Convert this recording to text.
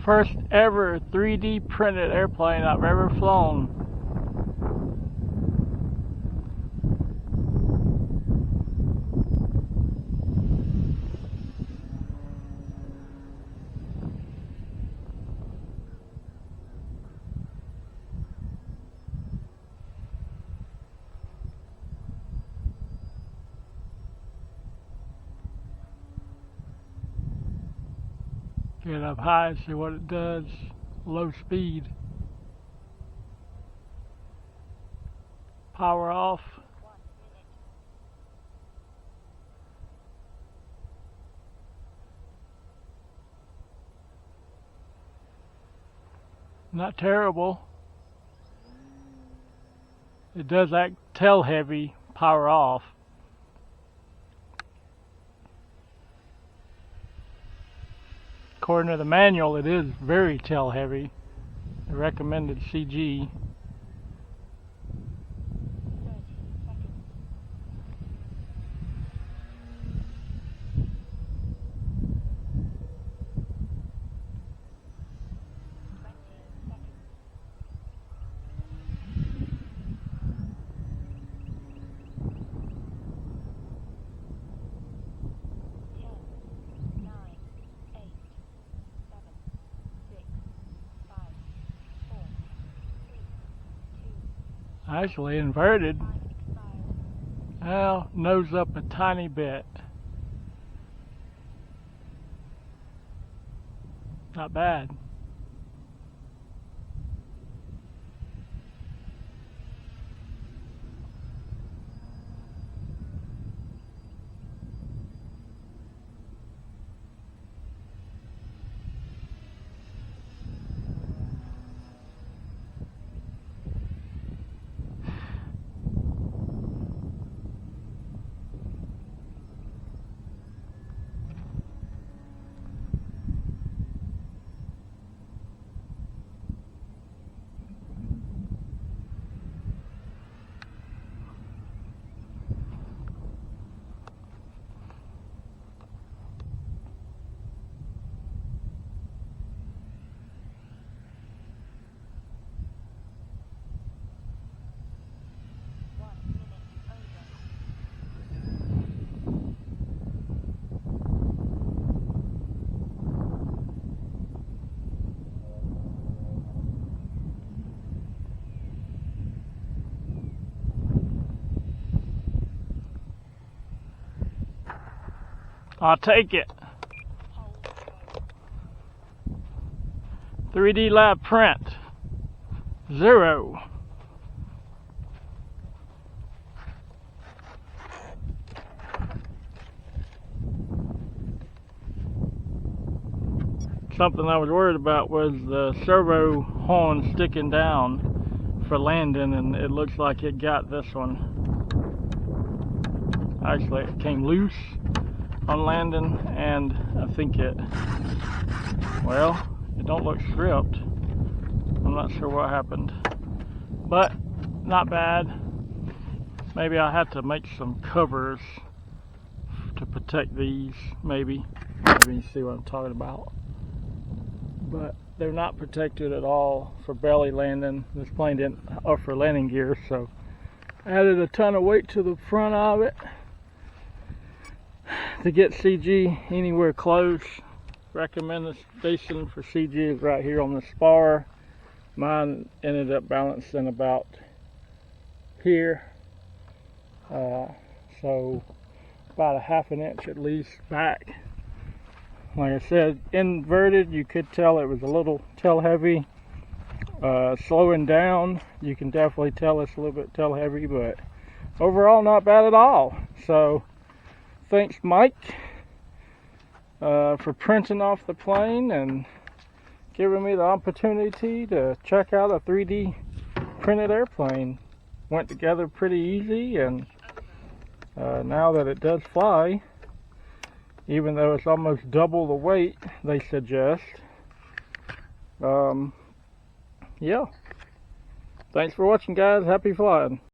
First ever 3D printed airplane I've ever flown. Get up high, see what it does. Low speed. Power off. Not terrible. It does act tail heavy. Power off. According to the manual, it is very tail heavy. The recommended CG. Actually inverted. Well, nose up a tiny bit. Not bad. I'll take it. 3D Lab print. 0. Something I was worried about was the servo horn sticking down for landing, and it looks like it got this one. Actually, it came loose on landing, and I think it don't look stripped. I'm not sure what happened, but not bad. Maybe I have to make some covers to protect these, maybe you see what I'm talking about. But they're not protected at all for belly landing. This plane didn't offer landing gear, so added a ton of weight to the front of it to get CG anywhere close. Recommended station for CG is right here on the spar. Mine ended up balancing about here, so about a ½ inch at least back. Like I said, inverted, you could tell it was a little tail heavy. Slowing down, you can definitely tell it's a little bit tail heavy, but overall not bad at all. So thanks, Mike, for printing off the plane and giving me the opportunity to check out a 3D printed airplane. Went together pretty easy, and now that it does fly, even though it's almost double the weight they suggest, yeah. Thanks for watching, guys. Happy flying.